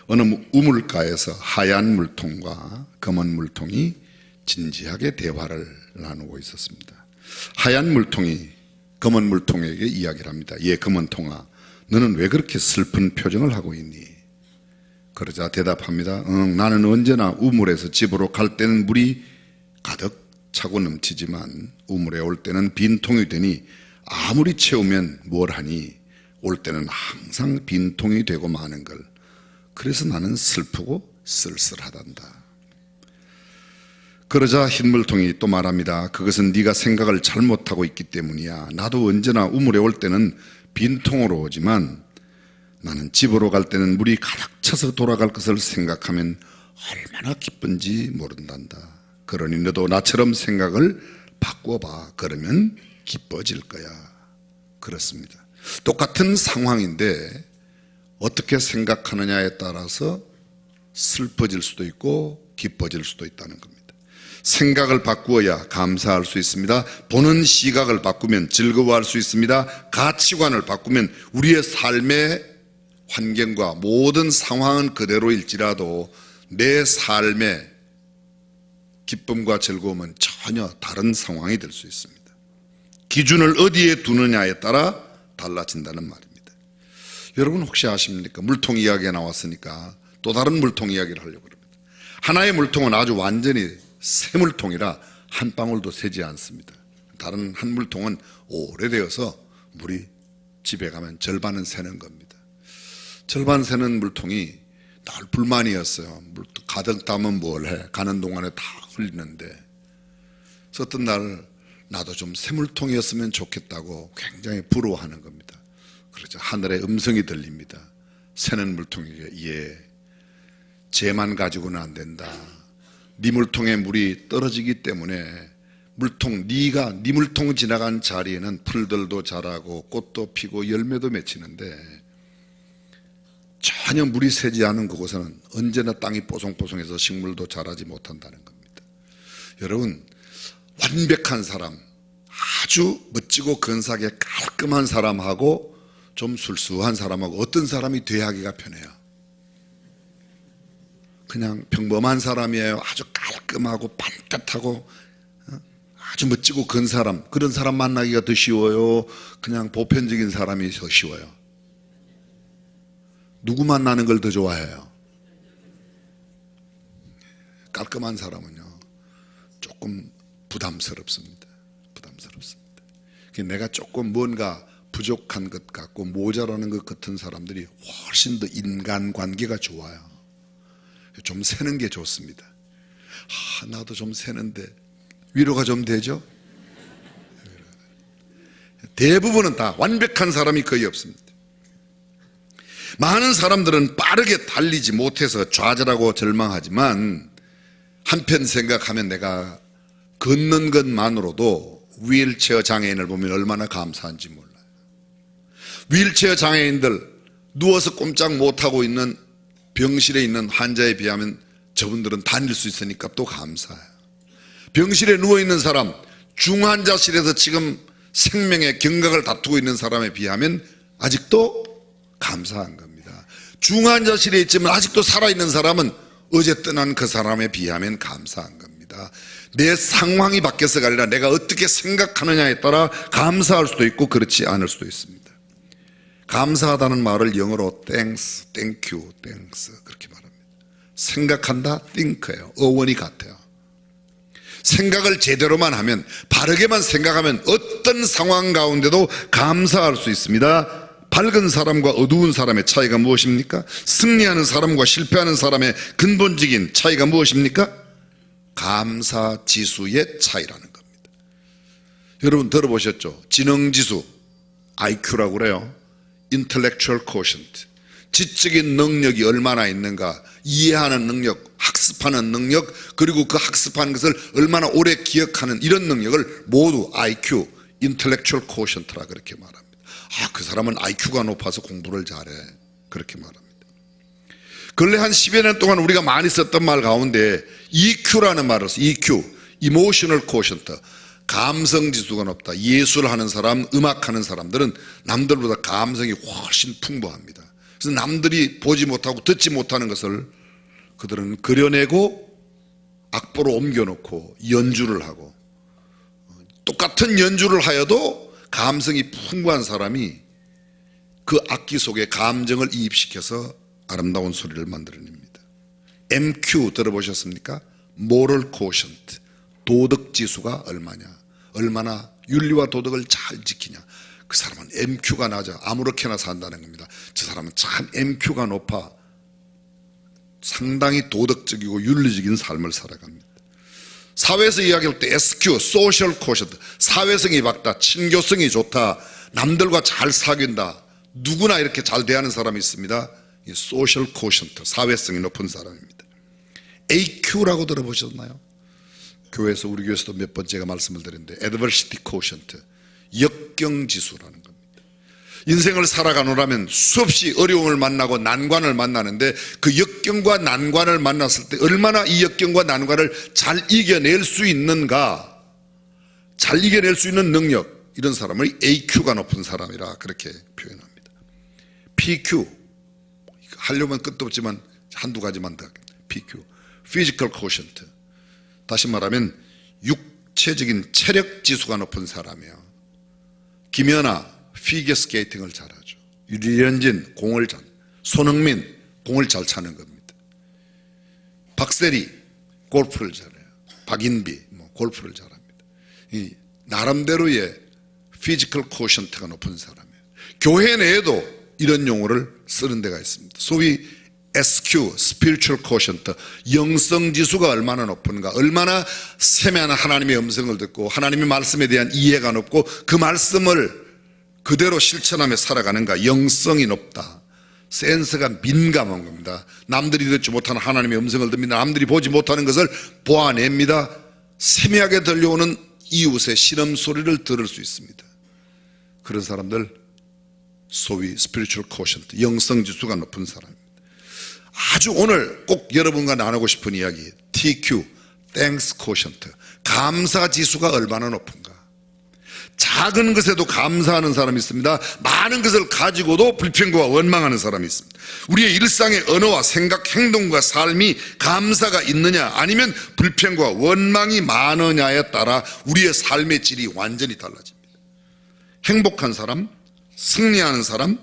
어느 우물가에서 하얀 물통과 검은 물통이 진지하게 대화를 나누고 있었습니다. 하얀 물통이 검은 물통에게 이야기를 합니다. 예, 검은 통아, 너는 왜 그렇게 슬픈 표정을 하고 있니? 그러자 대답합니다. 나는 언제나 우물에서 집으로 갈 때는 물이 가득 차고 넘치지만 우물에 올 때는 빈 통이 되니 아무리 채우면 뭘 하니 올 때는 항상 빈 통이 되고 마는 걸. 그래서 나는 슬프고 쓸쓸하단다. 그러자 흰물통이 또 말합니다. 그것은 네가 생각을 잘못하고 있기 때문이야. 나도 언제나 우물에 올 때는 빈 통으로 오지만 나는 집으로 갈 때는 물이 가득 차서 돌아갈 것을 생각하면 얼마나 기쁜지 모른단다. 그러니 너도 나처럼 생각을 바꿔봐. 그러면 기뻐질 거야. 그렇습니다. 똑같은 상황인데 어떻게 생각하느냐에 따라서 슬퍼질 수도 있고 기뻐질 수도 있다는 겁니다. 생각을 바꾸어야 감사할 수 있습니다. 보는 시각을 바꾸면 즐거워할 수 있습니다. 가치관을 바꾸면 우리의 삶의 환경과 모든 상황은 그대로일지라도 내 삶의 기쁨과 즐거움은 전혀 다른 상황이 될 수 있습니다. 기준을 어디에 두느냐에 따라 달라진다는 말입니다. 여러분 혹시 아십니까? 물통 이야기가 나왔으니까 또 다른 물통 이야기를 하려고 합니다. 하나의 물통은 아주 완전히 새 물통이라 한 방울도 새지 않습니다. 다른 한 물통은 오래되어서 물이 집에 가면 절반은 새는 겁니다. 절반 새는 물통이 늘 불만이었어요. 물 가득 담으면 뭘 해? 가는 동안에 다 흘리는데. 그래서 어떤 날 나도 좀 새 물통이었으면 좋겠다고 굉장히 부러워하는 겁니다. 그러자 하늘의 음성이 들립니다. 새는 물통에게 예, 쟤만 가지고는 안 된다. 네 물통에 물이 떨어지기 때문에 물통, 네가 네 물통 지나간 자리에는 풀들도 자라고 꽃도 피고 열매도 맺히는데 전혀 물이 새지 않은 그곳에는 언제나 땅이 뽀송뽀송해서 식물도 자라지 못한다는 겁니다. 여러분, 완벽한 사람, 아주 멋지고 근사하게 깔끔한 사람하고 좀 술수한 사람하고 어떤 사람이 대하기가 편해요? 그냥 평범한 사람이에요. 아주 깔끔하고 반듯하고 아주 멋지고 근 사람, 그런 사람 만나기가 더 쉬워요? 그냥 보편적인 사람이 더 쉬워요? 누구 만나는 걸 더 좋아해요? 깔끔한 사람은요 조금 부담스럽습니다. 내가 조금 뭔가 부족한 것 같고 모자라는 것 같은 사람들이 훨씬 더 인간관계가 좋아요. 좀 새는 게 좋습니다. 나도 좀 새는데 위로가 좀 되죠? 대부분은 다 완벽한 사람이 거의 없습니다. 많은 사람들은 빠르게 달리지 못해서 좌절하고 절망하지만 한편 생각하면 내가 걷는 것만으로도 휠체어 장애인을 보면 얼마나 감사한지 몰라요. 휠체어 장애인들 누워서 꼼짝 못하고 있는 병실에 있는 환자에 비하면 저분들은 다닐 수 있으니까 또 감사해요. 병실에 누워있는 사람, 중환자실에서 지금 생명의 경각을 다투고 있는 사람에 비하면 아직도 감사한 겁니다. 중환자실에 있지만 아직도 살아있는 사람은 어제 떠난 그 사람에 비하면 감사한 겁니다. 내 상황이 바뀌어서가 아니라 내가 어떻게 생각하느냐에 따라 감사할 수도 있고 그렇지 않을 수도 있습니다. 감사하다는 말을 영어로 thanks, thank you, thanks 그렇게 말합니다. 생각한다, think예요. 어원이 같아요. 생각을 제대로만 하면, 바르게만 생각하면 어떤 상황 가운데도 감사할 수 있습니다. 밝은 사람과 어두운 사람의 차이가 무엇입니까? 승리하는 사람과 실패하는 사람의 근본적인 차이가 무엇입니까? 감사 지수의 차이라는 겁니다. 여러분 들어보셨죠? 지능지수 IQ라고 그래요. Intellectual Quotient. 지적인 능력이 얼마나 있는가, 이해하는 능력, 학습하는 능력, 그리고 그 학습한 것을 얼마나 오래 기억하는 이런 능력을 모두 IQ, Intellectual Quotient라 그렇게 말합니다. 그 사람은 IQ가 높아서 공부를 잘해 그렇게 말합니다. 근래 한 10여 년 동안 우리가 많이 썼던 말 가운데 EQ라는 말을 써요. EQ, Emotional Quotient. 감성지수가 높다. 예술하는 사람, 음악하는 사람들은 남들보다 감성이 훨씬 풍부합니다. 그래서 남들이 보지 못하고 듣지 못하는 것을 그들은 그려내고 악보로 옮겨놓고 연주를 하고, 똑같은 연주를 하여도 감성이 풍부한 사람이 그 악기 속에 감정을 이입시켜서 아름다운 소리를 만들어냅니다. MQ 들어보셨습니까? Moral Quotient, 도덕지수가 얼마냐, 얼마나 윤리와 도덕을 잘 지키냐, 그 사람은 MQ가 낮아 아무렇게나 산다는 겁니다. 저 사람은 참 MQ가 높아 상당히 도덕적이고 윤리적인 삶을 살아갑니다. 사회에서 이야기할 때 SQ, Social Quotient, 사회성이 밝다, 친교성이 좋다, 남들과 잘 사귄다, 누구나 이렇게 잘 대하는 사람이 있습니다. 이 Social Quotient, 사회성이 높은 사람입니다. AQ라고 들어보셨나요? 교회에서, 우리 교회에서도 몇 번 제가 말씀을 드렸는데 Adversity Quotient, 역경지수라는 겁니다. 인생을 살아가노라면 수없이 어려움을 만나고 난관을 만나는데 그 역경과 난관을 만났을 때 얼마나 이 역경과 난관을 잘 이겨낼 수 있는가, 잘 이겨낼 수 있는 능력, 이런 사람을 AQ가 높은 사람이라 그렇게 표현합니다. PQ, 하려면 끝도 없지만 한두 가지만 더. PQ, Physical Quotient, 다시 말하면 육체적인 체력 지수가 높은 사람이에요. 김연아 피겨 스케이팅을 잘하죠. 류현진 공을 잘, 손흥민 공을 잘 차는 겁니다. 박세리 골프를 잘해요. 박인비 골프를 잘합니다. 이 나름대로의 피지컬 코션트가 높은 사람이에요. 교회 내에도 이런 용어를 쓰는 데가 있습니다. 소위 SQ, Spiritual Quotient, 영성지수가 얼마나 높은가, 얼마나 세밀한 하나님의 음성을 듣고 하나님의 말씀에 대한 이해가 높고 그 말씀을 그대로 실천하며 살아가는가, 영성이 높다, 센스가 민감한 겁니다. 남들이 듣지 못하는 하나님의 음성을 듣습니다. 남들이 보지 못하는 것을 보아냅니다. 세밀하게 들려오는 이웃의 신음소리를 들을 수 있습니다. 그런 사람들 소위 Spiritual Quotient, 영성지수가 높은 사람입니다. 아주 오늘 꼭 여러분과 나누고 싶은 이야기, TQ, Thanks Quotient, 감사지수가 얼마나 높은가. 작은 것에도 감사하는 사람이 있습니다. 많은 것을 가지고도 불평과 원망하는 사람이 있습니다. 우리의 일상의 언어와 생각, 행동과 삶이 감사가 있느냐 아니면 불평과 원망이 많으냐에 따라 우리의 삶의 질이 완전히 달라집니다. 행복한 사람, 승리하는 사람,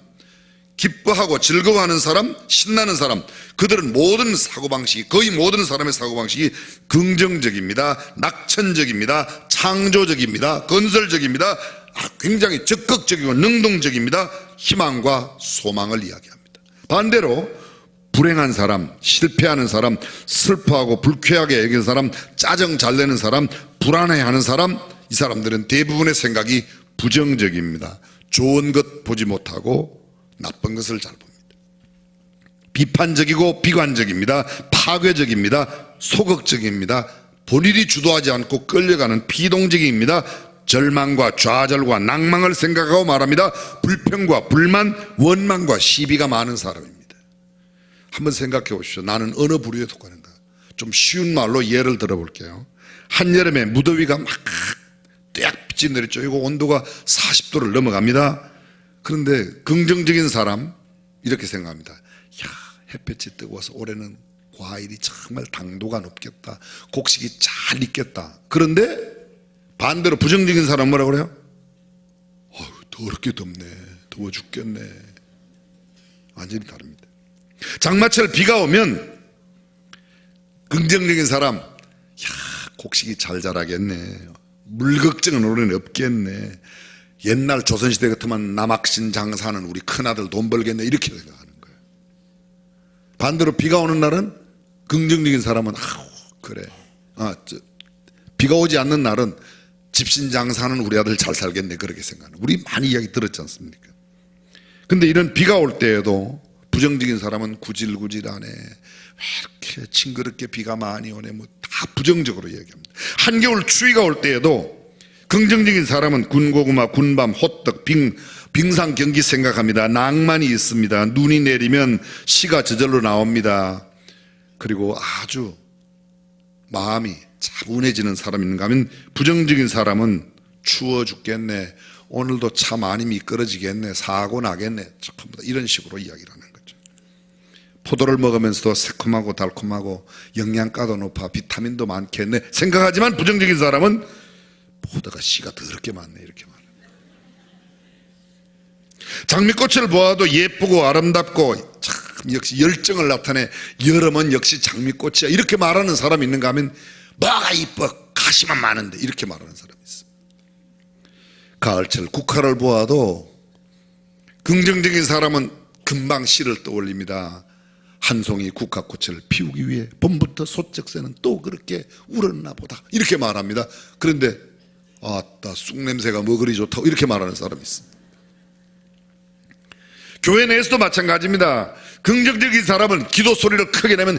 기뻐하고 즐거워하는 사람, 신나는 사람, 그들은 모든 사고방식이, 거의 모든 사람의 사고방식이 긍정적입니다. 낙천적입니다. 창조적입니다. 건설적입니다. 굉장히 적극적이고 능동적입니다. 희망과 소망을 이야기합니다. 반대로 불행한 사람, 실패하는 사람, 슬퍼하고 불쾌하게 여기는 사람, 짜증 잘 내는 사람, 불안해하는 사람, 이 사람들은 대부분의 생각이 부정적입니다. 좋은 것 보지 못하고 나쁜 것을 잘 봅니다. 비판적이고 비관적입니다. 파괴적입니다. 소극적입니다. 본인이 주도하지 않고 끌려가는 피동적입니다. 절망과 좌절과 낭망을 생각하고 말합니다. 불평과 불만, 원망과 시비가 많은 사람입니다. 한번 생각해 보십시오. 나는 어느 부류에 속하는가. 좀 쉬운 말로 예를 들어볼게요. 한여름에 무더위가 막 떼약빛이 내리쬐고 온도가 40도를 넘어갑니다. 그런데 긍정적인 사람 이렇게 생각합니다. 야, 햇볕이 뜨거워서 올해는 과일이 정말 당도가 높겠다, 곡식이 잘 익겠다. 그런데 반대로 부정적인 사람 뭐라고 그래요? 더럽게 덥네, 더워 죽겠네. 완전히 다릅니다. 장마철 비가 오면 긍정적인 사람, 야, 곡식이 잘 자라겠네, 물 걱정은 올해는 없겠네, 옛날 조선시대 같으면 남학신 장사하는 우리 큰아들 돈 벌겠네, 이렇게 생각하는 거예요. 반대로 비가 오는 날은 긍정적인 사람은 그래, 비가 오지 않는 날은 집신 장사하는 우리 아들 잘 살겠네, 그렇게 생각하는, 우리 많이 이야기 들었지 않습니까? 근데 이런 비가 올 때에도 부정적인 사람은 구질구질하네, 왜 이렇게 징그럽게 비가 많이 오네, 다 부정적으로 얘기합니다. 한겨울 추위가 올 때에도 긍정적인 사람은 군고구마, 군밤, 호떡, 빙상 경기 생각합니다. 낭만이 있습니다. 눈이 내리면 시가 저절로 나옵니다. 그리고 아주 마음이 차분해지는 사람이 있는가 하면 부정적인 사람은 추워 죽겠네, 오늘도 차 많이 미끄러지겠네, 사고 나겠네, 이런 식으로 이야기를 하는 거죠. 포도를 먹으면서도 새콤하고 달콤하고 영양가도 높아 비타민도 많겠네 생각하지만, 부정적인 사람은 포도가 씨가 더럽게 많네 이렇게 말해요. 장미꽃을 보아도 예쁘고 아름답고 참 역시 열정을 나타내 여름은 역시 장미꽃이야 이렇게 말하는 사람이 있는가 하면, 뭐가 이뻐 가시만 많은데 이렇게 말하는 사람이 있습니다. 가을철 국화를 보아도 긍정적인 사람은 금방 시를 떠올립니다. 한 송이 국화꽃을 피우기 위해 봄부터 소쩍새는 또 그렇게 울었나 보다 이렇게 말합니다. 그런데 아따 쑥냄새가 뭐 그리 좋다고 이렇게 말하는 사람이 있습니다. 교회 내에서도 마찬가지입니다. 긍정적인 사람은 기도 소리를 크게 내면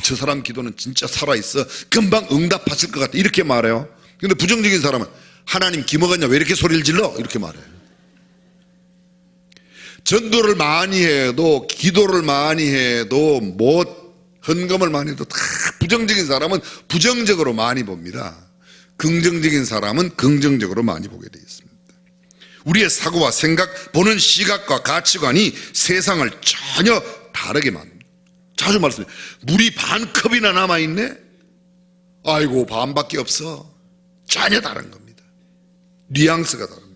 저 사람 기도는 진짜 살아있어 금방 응답하실 것 같아 이렇게 말해요. 근데 부정적인 사람은 하나님 기 먹었냐 왜 이렇게 소리를 질러 이렇게 말해요. 전도를 많이 해도 기도를 많이 해도 헌금을 많이 해도 다 부정적인 사람은 부정적으로 많이 봅니다. 긍정적인 사람은 긍정적으로 많이 보게 되어 있습니다. 우리의 사고와 생각, 보는 시각과 가치관이 세상을 전혀 다르게 만듭니다. 자주 말씀해요. 물이 반 컵이나 남아있네? 아이고 반밖에 없어. 전혀 다른 겁니다. 뉘앙스가 다릅니다.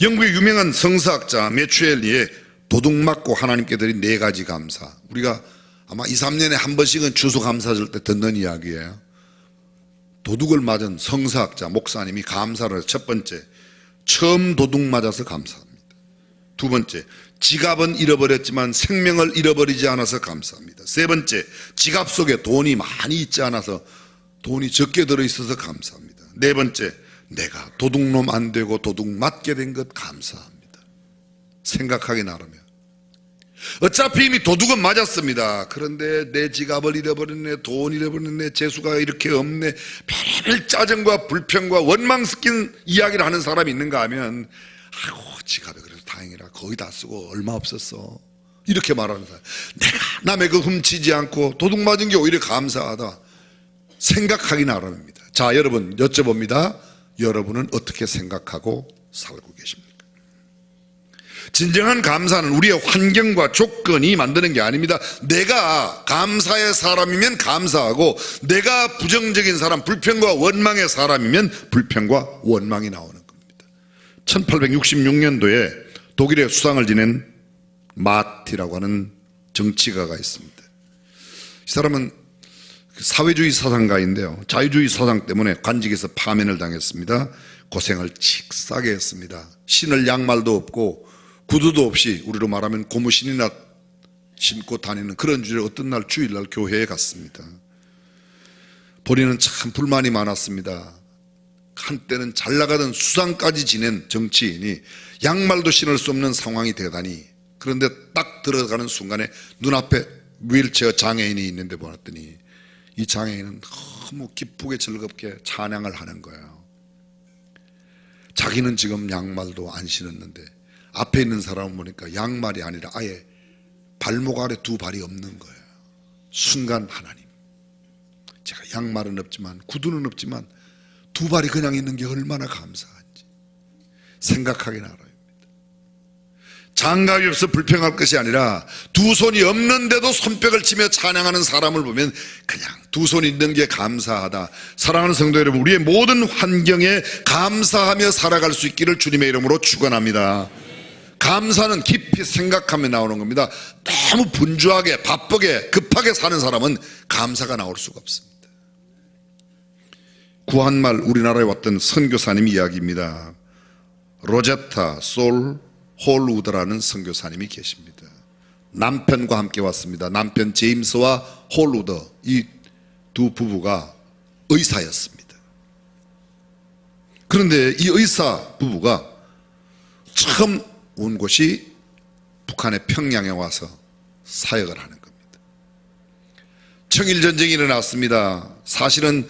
영국의 유명한 성서학자 메추엘리의 도둑 맞고 하나님께 드린 4가지 감사, 우리가 아마 2, 3년에 한 번씩은 추수감사절 때 듣는 이야기예요. 도둑을 맞은 성서학자 목사님이 감사를 해서, 첫 번째 처음 도둑 맞아서 감사합니다. 두 번째 지갑은 잃어버렸지만 생명을 잃어버리지 않아서 감사합니다. 세 번째 지갑 속에 돈이 많이 있지 않아서 돈이 적게 들어있어서 감사합니다. 네 번째 내가 도둑놈 안 되고 도둑 맞게 된 것 감사합니다. 생각하기 나름이야. 어차피 이미 도둑은 맞았습니다. 그런데 내 지갑을 잃어버렸네, 돈 잃어버렸네, 재수가 이렇게 없네, 별의별 짜증과 불평과 원망 섞인 이야기를 하는 사람이 있는가 하면, 아이고 지갑에 그래도 다행이라 거의 다 쓰고 얼마 없었어 이렇게 말하는 사람, 내가 남의 거 훔치지 않고 도둑 맞은 게 오히려 감사하다 생각하기 나름입니다. 자, 여러분 여쭤봅니다. 여러분은 어떻게 생각하고 살고 계십니까? 진정한 감사는 우리의 환경과 조건이 만드는 게 아닙니다. 내가 감사의 사람이면 감사하고, 내가 부정적인 사람, 불평과 원망의 사람이면 불평과 원망이 나오는 겁니다. 1866년도에 독일의 수상을 지낸 마티라고 하는 정치가가 있습니다. 이 사람은 사회주의 사상가인데요, 자유주의 사상 때문에 관직에서 파면을 당했습니다. 고생을 칙싸게 했습니다. 신을 양말도 없고 구두도 없이, 우리로 말하면 고무신이나 신고 다니는 그런 주제로 어떤 날 주일날 교회에 갔습니다. 본인은 참 불만이 많았습니다. 한때는 잘 나가던 수상까지 지낸 정치인이 양말도 신을 수 없는 상황이 되다니. 그런데 딱 들어가는 순간에 눈앞에 휠체어 장애인이 있는데 보았더니 이 장애인은 너무 기쁘게 즐겁게 찬양을 하는 거예요. 자기는 지금 양말도 안 신었는데 앞에 있는 사람을 보니까 양말이 아니라 아예 발목 아래 두 발이 없는 거예요. 순간 하나님, 제가 양말은 없지만 구두는 없지만 두 발이 그냥 있는 게 얼마나 감사한지 생각하기 나름입니다. 장갑이 없어 불평할 것이 아니라 두 손이 없는데도 손뼉을 치며 찬양하는 사람을 보면 그냥 두 손이 있는 게 감사하다. 사랑하는 성도 여러분, 우리의 모든 환경에 감사하며 살아갈 수 있기를 주님의 이름으로 축원합니다. 감사는 깊이 생각하며 나오는 겁니다. 너무 분주하게 바쁘게 급하게 사는 사람은 감사가 나올 수가 없습니다. 구한말 우리나라에 왔던 선교사님 이야기입니다. 로제타 솔 홀우드라는 선교사님이 계십니다. 남편과 함께 왔습니다. 남편 제임스와 홀우드, 이 두 부부가 의사였습니다. 그런데 이 의사 부부가 처음 온 곳이 북한의 평양에 와서 사역을 하는 겁니다. 청일전쟁이 일어났습니다. 사실은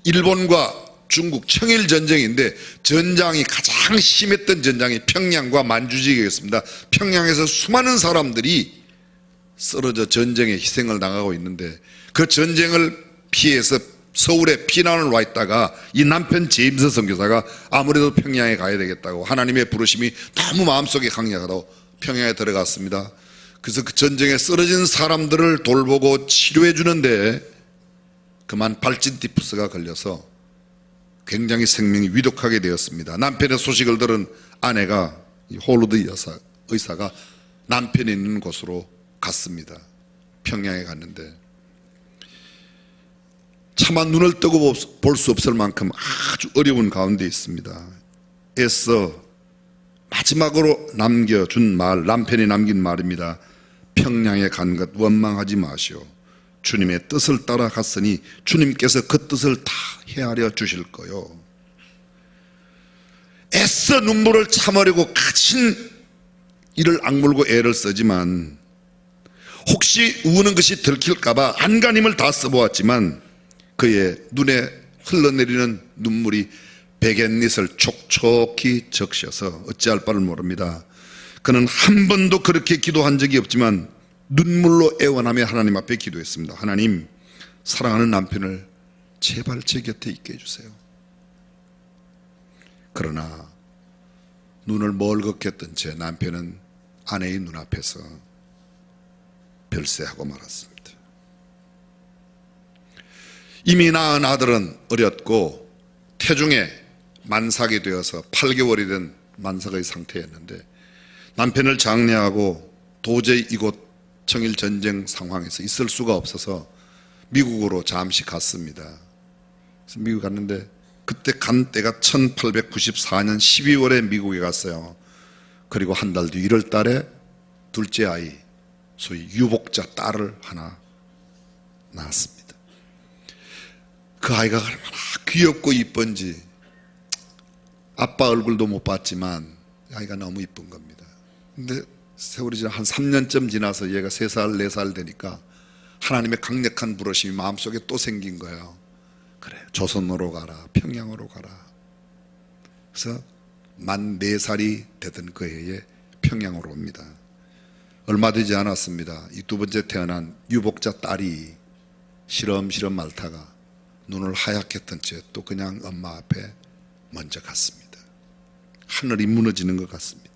일본과 중국 청일전쟁인데 전장이 가장 심했던 전장이 평양과 만주 지역이었습니다. 평양에서 수많은 사람들이 쓰러져 전쟁에 희생을 당하고 있는데, 그 전쟁을 피해서 서울에 피난을 와 있다가 이 남편 제임스 선교사가 아무래도 평양에 가야 되겠다고, 하나님의 부르심이 너무 마음속에 강력하다고 평양에 들어갔습니다. 그래서 그 전쟁에 쓰러진 사람들을 돌보고 치료해 주는데 그만 발진 티푸스가 걸려서 굉장히 생명이 위독하게 되었습니다. 남편의 소식을 들은 아내가 홀로드 의사가 남편이 있는 곳으로 갔습니다. 평양에 갔는데 차마 눈을 뜨고 볼 수 없을 만큼 아주 어려운 가운데 있습니다. 애써 마지막으로 남겨준 말, 남편이 남긴 말입니다. 평양에 간 것 원망하지 마시오. 주님의 뜻을 따라 갔으니 주님께서 그 뜻을 다 헤아려 주실 거요. 애써 눈물을 참으려고 가진 이를 악물고 애를 쓰지만 혹시 우는 것이 들킬까봐 안간힘을 다 써보았지만 그의 눈에 흘러내리는 눈물이 베갯닛을 촉촉히 적셔서 어찌할 바를 모릅니다. 그는 한 번도 그렇게 기도한 적이 없지만 눈물로 애원하며 하나님 앞에 기도했습니다. 하나님, 사랑하는 남편을 제발 제 곁에 있게 해주세요. 그러나 눈을 멀겋게 뜬 채 남편은 아내의 눈앞에서 별세하고 말았습니다. 이미 낳은 아들은 어렸고 태중에 만삭이 되어서 8개월이 된 만삭의 상태였는데 남편을 장례하고 도저히 이곳 청일 전쟁 상황에서 있을 수가 없어서 미국으로 잠시 갔습니다. 그래서 미국 갔는데 그때 간 때가 1894년 12월에 미국에 갔어요. 그리고 한 달 뒤 1월 달에 둘째 아이, 소위 유복자 딸을 하나 낳았습니다. 그 아이가 얼마나 귀엽고 이쁜지 아빠 얼굴도 못 봤지만 아이가 너무 이쁜 겁니다. 근데 세월이 지나 한 3년쯤 지나서 얘가 3살, 4살 되니까 하나님의 강력한 부르심이 마음속에 또 생긴 거예요. 그래, 조선으로 가라, 평양으로 가라. 그래서 만 4살이 되던 그 해에 평양으로 옵니다. 얼마 되지 않았습니다. 이 두 번째 태어난 유복자 딸이 시름시름 앓다가 눈을 하얗게 뜬 채 또 그냥 엄마 앞에 먼저 갔습니다. 하늘이 무너지는 것 같습니다.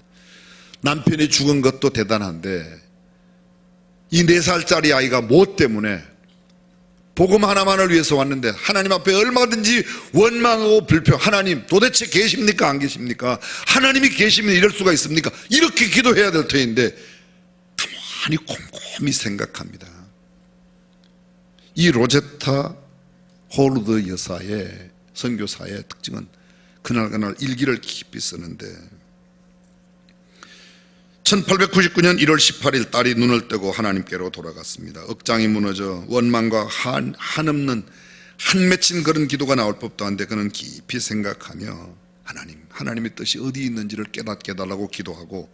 남편이 죽은 것도 대단한데 이 4살짜리 아이가 뭐 때문에 복음 하나만을 위해서 왔는데 하나님 앞에 얼마든지 원망하고 불평, 하나님 도대체 계십니까 안 계십니까? 하나님이 계시면 이럴 수가 있습니까? 이렇게 기도해야 될 터인데 가만히 곰곰이 생각합니다. 이 로제타 홀로드 여사의 선교사의 특징은 그날 일기를 깊이 쓰는데 1899년 1월 18일 딸이 눈을 뜨고 하나님께로 돌아갔습니다. 억장이 무너져 원망과 한없는 한맺힌 그런 기도가 나올 법도 한데 그는 깊이 생각하며 하나님의 뜻이 어디 있는지를 깨닫게 해달라고 기도하고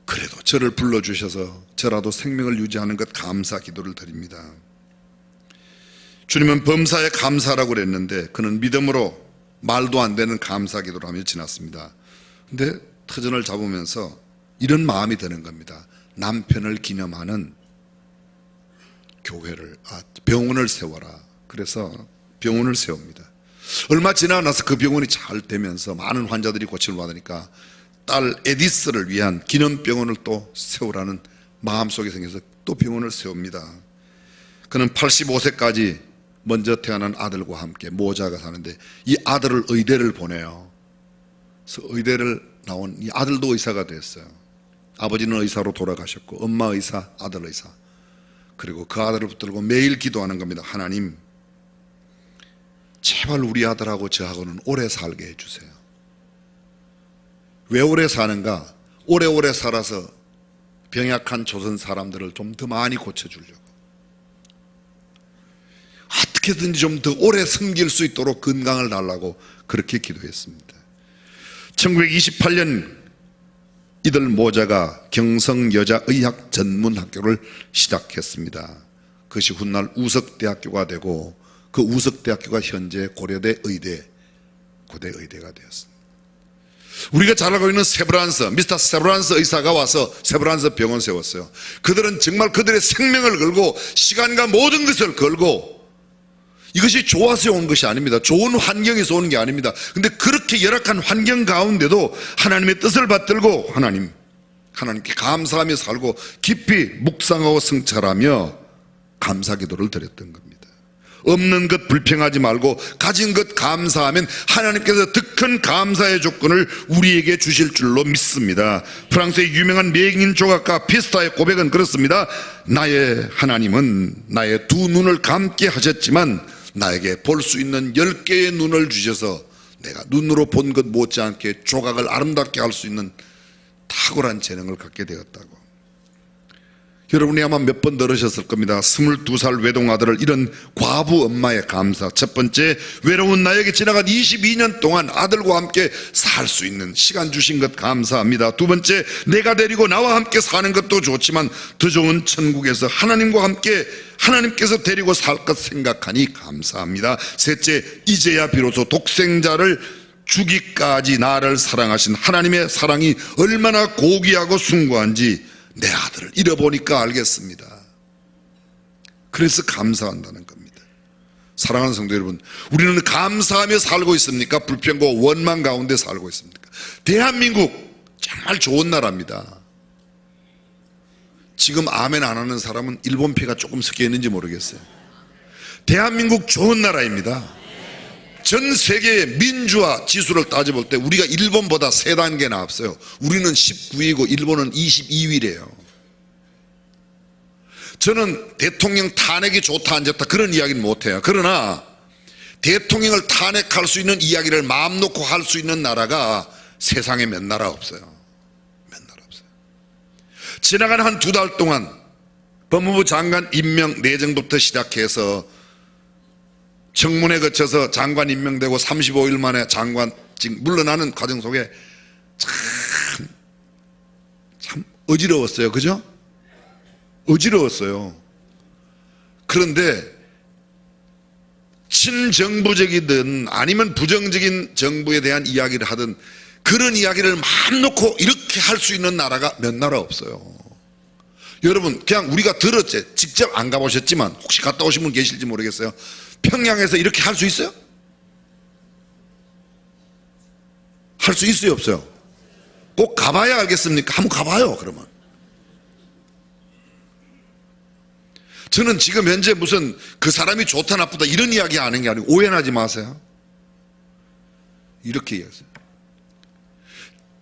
그래도 저를 불러주셔서 저라도 생명을 유지하는 것 감사 기도를 드립니다. 주님은 범사에 감사라고 그랬는데 그는 믿음으로 말도 안 되는 감사 기도를 하며 지났습니다. 근데 터전을 잡으면서 이런 마음이 드는 겁니다. 남편을 기념하는 병원을 세워라. 그래서 병원을 세웁니다. 얼마 지나고 나서 그 병원이 잘 되면서 많은 환자들이 고침을 받으니까 딸 에디스를 위한 기념병원을 또 세우라는 마음속에 생겨서 또 병원을 세웁니다. 그는 85세까지 먼저 태어난 아들과 함께 모자가 사는데 이 아들을 의대를 보내요. 그래서 의대를 나온 이 아들도 의사가 됐어요. 아버지는 의사로 돌아가셨고 엄마 의사, 아들 의사. 그리고 그 아들을 붙들고 매일 기도하는 겁니다. 하나님, 제발 우리 아들하고 저하고는 오래 살게 해주세요. 왜 오래 사는가? 오래오래 살아서 병약한 조선 사람들을 좀 더 많이 고쳐주려고, 어떻게든지 좀 더 오래 섬길 수 있도록 건강을 달라고 그렇게 기도했습니다. 1928년 이들 모자가 경성여자의학 전문학교를 시작했습니다. 그것이 훗날 우석대학교가 되고 그 우석대학교가 현재 고려대 의대가 되었습니다. 우리가 잘 알고 있는 미스터 세브란스 의사가 와서 세브란스 병원 세웠어요. 그들은 정말 그들의 생명을 걸고 시간과 모든 것을 걸고, 이것이 좋아서 온 것이 아닙니다. 좋은 환경에서 오는 게 아닙니다. 근데 그렇게 열악한 환경 가운데도 하나님의 뜻을 받들고 하나님, 하나님께 감사하며 살고 깊이 묵상하고 성찰하며 감사 기도를 드렸던 겁니다. 없는 것 불평하지 말고 가진 것 감사하면 하나님께서 더 큰 감사의 조건을 우리에게 주실 줄로 믿습니다. 프랑스의 유명한 명인 조각가 피스타의 고백은 그렇습니다. 나의 하나님은 나의 두 눈을 감게 하셨지만 나에게 볼 수 있는 10개의 눈을 주셔서 내가 눈으로 본 것 못지않게 조각을 아름답게 할 수 있는 탁월한 재능을 갖게 되었다고. 여러분이 아마 몇 번 들으셨을 겁니다. 22살 외동아들을 잃은 과부 엄마의 감사. 첫 번째, 외로운 나에게 지나간 22년 동안 아들과 함께 살 수 있는 시간 주신 것 감사합니다. 두 번째, 내가 데리고 나와 함께 사는 것도 좋지만 더 좋은 천국에서 하나님과 함께 하나님께서 데리고 살 것 생각하니 감사합니다. 셋째, 이제야 비로소 독생자를 주기까지 나를 사랑하신 하나님의 사랑이 얼마나 고귀하고 숭고한지 내 아들을 잃어보니까 알겠습니다. 그래서 감사한다는 겁니다. 사랑하는 성도 여러분, 우리는 감사하며 살고 있습니까? 불평과 원망 가운데 살고 있습니까? 대한민국 정말 좋은 나라입니다. 지금 아멘 안 하는 사람은 일본 피가 조금 섞여 있는지 모르겠어요. 대한민국 좋은 나라입니다. 전 세계의 민주화 지수를 따져볼 때 우리가 일본보다 3단계나 앞서요. 우리는 19위고 일본은 22위래요. 저는 대통령 탄핵이 좋다 안 좋다 그런 이야기는 못해요. 그러나 대통령을 탄핵할 수 있는 이야기를 마음 놓고 할 수 있는 나라가 세상에 몇 나라 없어요. 몇 나라 없어요. 지나간 한 2달 동안 법무부 장관 임명 내정부터 시작해서 청문회 거쳐서 장관 임명되고 35일 만에 장관직 물러나는 과정 속에 참 어지러웠어요. 그죠? 어지러웠어요. 그런데 친정부적이든 아니면 부정적인 정부에 대한 이야기를 하든 그런 이야기를 마음 놓고 이렇게 할 수 있는 나라가 몇 나라 없어요. 여러분 그냥 우리가 들었지 직접 안 가보셨지만 혹시 갔다 오신 분 계실지 모르겠어요. 평양에서 이렇게 할 수 있어요? 할 수 있어요 없어요? 꼭 가봐야 알겠습니까? 한번 가봐요. 그러면 저는 지금 현재 무슨 그 사람이 좋다 나쁘다 이런 이야기 하는 게 아니고 오해하지 마세요. 이렇게 이야기했어요.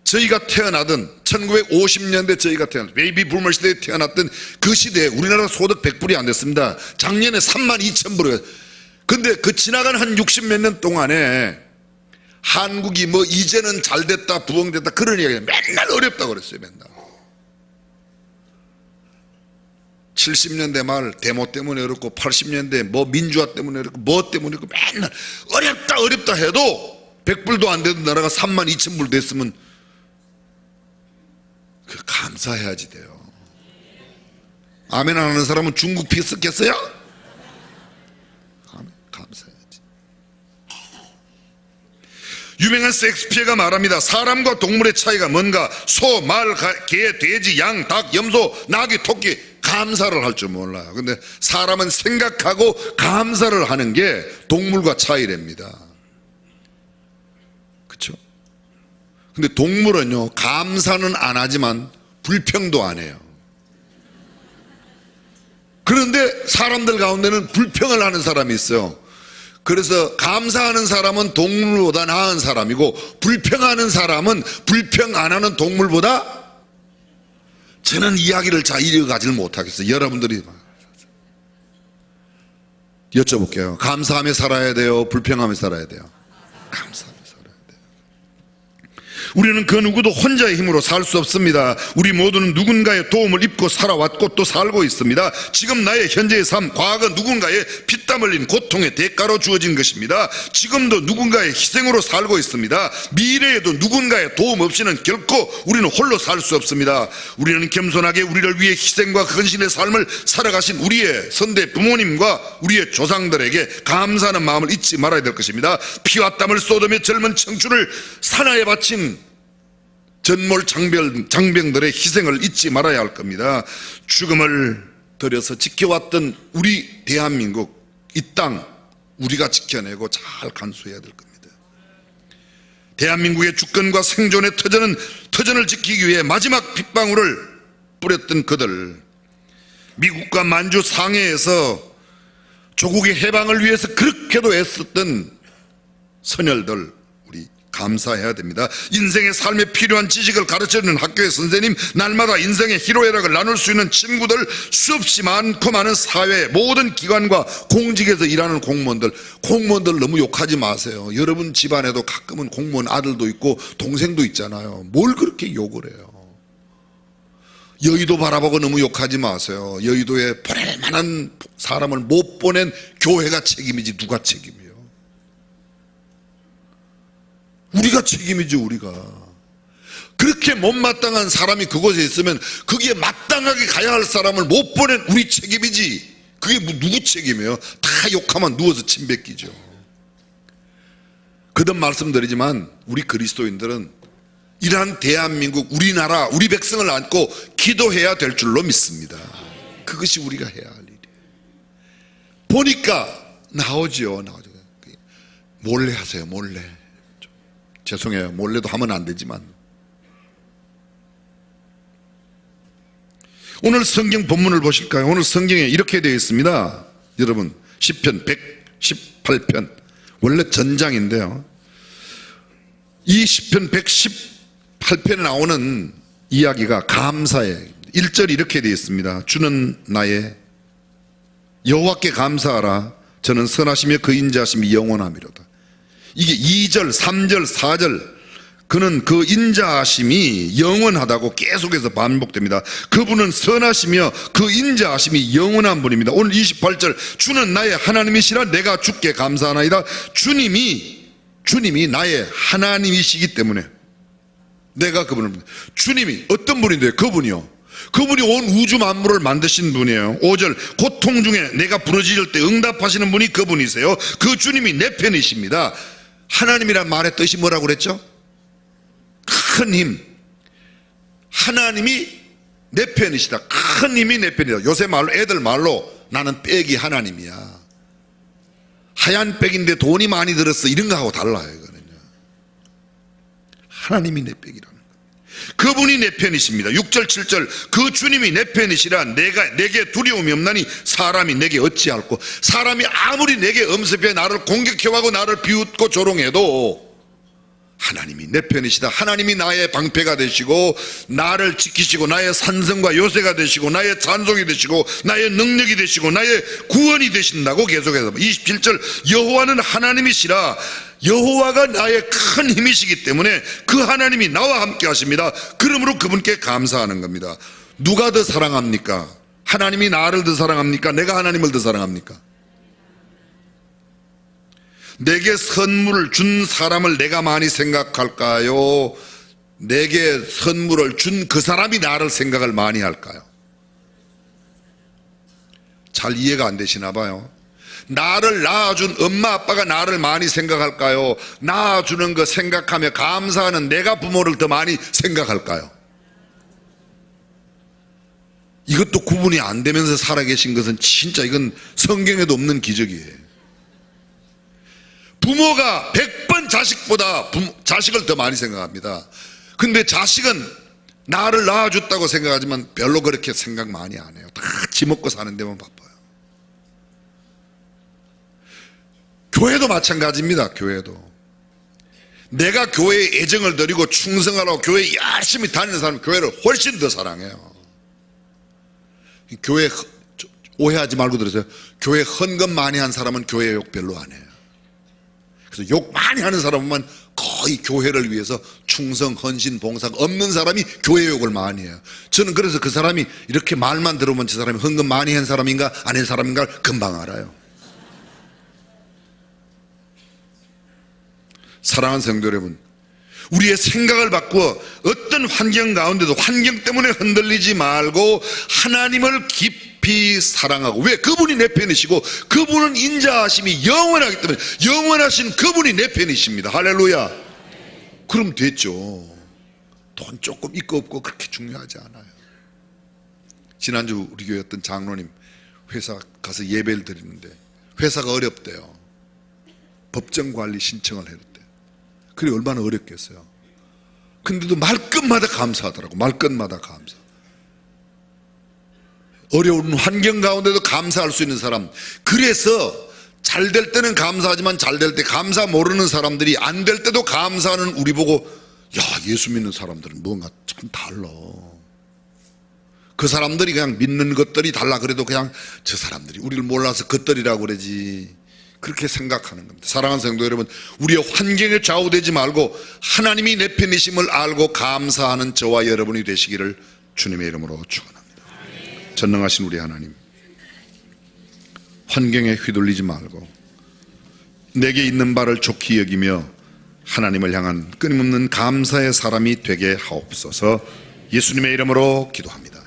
저희가 태어나던 1950년대 저희가 태어났던 베이비 부머 시대에 태어났던 그 시대에 우리나라 소득 100불이 안 됐습니다. 작년에 32,000불이에요. 근데 그 지나간 한 60몇 년 동안에 한국이 뭐 이제는 잘 됐다 부흥됐다 그런 이야기 맨날 어렵다고 그랬어요. 맨날 70년대 말 데모 때문에 어렵고 80년대 뭐 민주화 때문에 어렵고 뭐 때문에 어렵고 맨날 어렵다 해도 100불도 안 되던 나라가 32,000불 됐으면 그 감사해야지 돼요. 아멘 안 하는 사람은 중국 피 쓰겠어요? 감사해야지. 유명한 셰익스피어가 말합니다. 사람과 동물의 차이가 뭔가? 소, 말, 개, 돼지, 양, 닭, 염소, 나귀, 토끼 감사를 할 줄 몰라요. 근데 사람은 생각하고 감사를 하는 게 동물과 차이랍니다. 그렇죠? 근데 동물은요 감사는 안 하지만 불평도 안 해요. 그런데 사람들 가운데는 불평을 하는 사람이 있어요. 그래서 감사하는 사람은 동물보다 나은 사람이고 불평하는 사람은 불평 안 하는 동물보다 저는 이야기를 잘 이어가지를 못하겠어요. 여러분들이 여쭤볼게요. 감사하며 살아야 돼요? 불평하며 살아야 돼요? 감사하며 살아야 돼요. 우리는 그 누구도 혼자의 힘으로 살 수 없습니다. 우리 모두는 누군가의 도움을 입고 살아왔고 또 살고 있습니다. 지금 나의 현재의 삶, 과거 누군가의 피땀 흘린 고통의 대가로 주어진 것입니다. 지금도 누군가의 희생으로 살고 있습니다. 미래에도 누군가의 도움 없이는 결코 우리는 홀로 살 수 없습니다. 우리는 겸손하게 우리를 위해 희생과 헌신의 삶을 살아가신 우리의 선대 부모님과 우리의 조상들에게 감사하는 마음을 잊지 말아야 될 것입니다. 피와 땀을 쏟으며 젊은 청춘을 산하에 바친 전몰 장병들의 희생을 잊지 말아야 할 겁니다. 죽음을 들여서 지켜왔던 우리 대한민국 이 땅 우리가 지켜내고 잘 간수해야 될 겁니다. 대한민국의 주권과 생존의 터전은 터전을 지키기 위해 마지막 빗방울을 뿌렸던 그들, 미국과 만주 상해에서 조국의 해방을 위해서 그렇게도 애썼던 선열들, 우리 감사해야 됩니다. 인생의 삶에 필요한 지식을 가르쳐주는 학교의 선생님, 날마다 인생의 희로애락을 나눌 수 있는 친구들, 수없이 많고 많은 사회 모든 기관과 공직에서 일하는 공무원들 너무 욕하지 마세요. 여러분 집안에도 가끔은 공무원 아들도 있고 동생도 있잖아요. 뭘 그렇게 욕을 해요. 여의도 바라보고 너무 욕하지 마세요. 여의도에 보낼 만한 사람을 못 보낸 교회가 책임이지 누가 책임이에요? 우리가 책임이죠. 우리가 그렇게 못마땅한 사람이 그곳에 있으면 거기에 마땅하게 가야 할 사람을 못 보낸 우리 책임이지, 그게 누구 책임이에요? 다 욕하면 누워서 침 뱉기죠. 거듭 말씀드리지만 우리 그리스도인들은 이러한 대한민국, 우리나라, 우리 백성을 안고 기도해야 될 줄로 믿습니다. 그것이 우리가 해야 할 일이에요. 보니까 나오죠. 몰래 하세요. 몰래. 죄송해요. 몰래도 하면 안 되지만. 오늘 성경 본문을 보실까요? 오늘 성경에 이렇게 되어 있습니다. 여러분, 시편 118편, 원래 전장인데요, 이 시편 118편에 나오는 이야기가 감사예요. 1절이 이렇게 되어 있습니다. 주는 나의 여호와께 감사하라. 저는 선하시며 그 인자하심이 영원하미로다. 이게 2절, 3절, 4절, 그는 그 인자하심이 영원하다고 계속해서 반복됩니다. 그분은 선하시며 그 인자하심이 영원한 분입니다. 오늘 28절, 주는 나의 하나님이시라 내가 주께 감사하나이다. 주님이 나의 하나님이시기 때문에 내가 그분을, 주님이 어떤 분인데요? 그분이 온 우주 만물을 만드신 분이에요. 5절, 고통 중에 내가 부르짖을 때 응답하시는 분이 그분이세요. 그 주님이 내 편이십니다. 하나님이란 말의 뜻이 뭐라고 그랬죠? 큰 힘. 하나님이 내 편이시다. 큰 힘이 내 편이다. 요새 말로, 애들 말로 나는 백이 하나님이야. 하얀 백인데 돈이 많이 들었어, 이런 거하고 달라요. 이거는요. 하나님이 내 백이라는 거예요. 그분이 내 편이십니다. 6절 7절, 그 주님이 내 편이시라 내게 두려움이 없나니 사람이 내게 어찌할꼬. 사람이 아무리 내게 엄습해 나를 공격해하고 나를 비웃고 조롱해도 하나님이 내 편이시다. 하나님이 나의 방패가 되시고 나를 지키시고 나의 산성과 요새가 되시고 나의 찬송이 되시고 나의 능력이 되시고 나의 구원이 되신다고 계속해서. 27절, 여호와는 하나님이시라. 여호와가 나의 큰 힘이시기 때문에 그 하나님이 나와 함께 하십니다. 그러므로 그분께 감사하는 겁니다. 누가 더 사랑합니까? 하나님이 나를 더 사랑합니까? 내가 하나님을 더 사랑합니까? 내게 선물을 준 사람을 내가 많이 생각할까요? 내게 선물을 준 그 사람이 나를 생각을 많이 할까요? 잘 이해가 안 되시나 봐요. 나를 낳아준 엄마 아빠가 나를 많이 생각할까요? 낳아주는 거 생각하며 감사하는 내가 부모를 더 많이 생각할까요? 이것도 구분이 안 되면서 살아계신 것은 진짜 이건 성경에도 없는 기적이에요. 부모가 100번 자식보다 자식을 더 많이 생각합니다. 근데 자식은 나를 낳아줬다고 생각하지만 별로 그렇게 생각 많이 안 해요. 다 지먹고 사는 데만 바빠요. 교회도 마찬가지입니다. 교회도 내가 교회에 애정을 드리고 충성하라고 교회에 열심히 다니는 사람은 교회를 훨씬 더 사랑해요. 교회 오해하지 말고 들으세요. 교회 헌금 많이 한 사람은 교회 욕 별로 안 해요. 그래서 욕 많이 하는 사람은 거의 교회를 위해서 충성, 헌신, 봉사가 없는 사람이 교회 욕을 많이 해요. 저는 그래서 그 사람이 이렇게 말만 들으면 저 사람이 헌금 많이 한 사람인가 안 한 사람인가 금방 알아요. 사랑하는 성도 여러분, 우리의 생각을 바꾸어 어떤 환경 가운데도 환경 때문에 흔들리지 말고 하나님을 깊이 사랑하고, 왜? 그분이 내 편이시고 그분은 인자하심이 영원하기 때문에 영원하신 그분이 내 편이십니다. 할렐루야. 그럼 됐죠. 돈 조금 있고 없고 그렇게 중요하지 않아요. 지난주 우리 교회 어떤 장로님 회사 가서 예배를 드리는데 회사가 어렵대요. 법정관리 신청을 했대. 그래 얼마나 어렵겠어요. 근데도 말끝마다 감사하더라고. 말끝마다 감사. 어려운 환경 가운데도 감사할 수 있는 사람. 그래서 잘 될 때는 감사하지만 잘 될 때 감사 모르는 사람들이 안 될 때도 감사하는 우리 보고, 야, 예수 믿는 사람들은 뭔가 참 달라. 그 사람들이 그냥 믿는 것들이 달라 그래도 그냥 저 사람들이 우리를 몰라서 것들이라고 그러지, 그렇게 생각하는 겁니다. 사랑하는 성도 여러분, 우리의 환경에 좌우되지 말고 하나님이 내 편이심을 알고 감사하는 저와 여러분이 되시기를 주님의 이름으로 축원합니다. 전능하신 우리 하나님, 환경에 휘둘리지 말고 내게 있는 바를 좋게 여기며 하나님을 향한 끊임없는 감사의 사람이 되게 하옵소서. 예수님의 이름으로 기도합니다.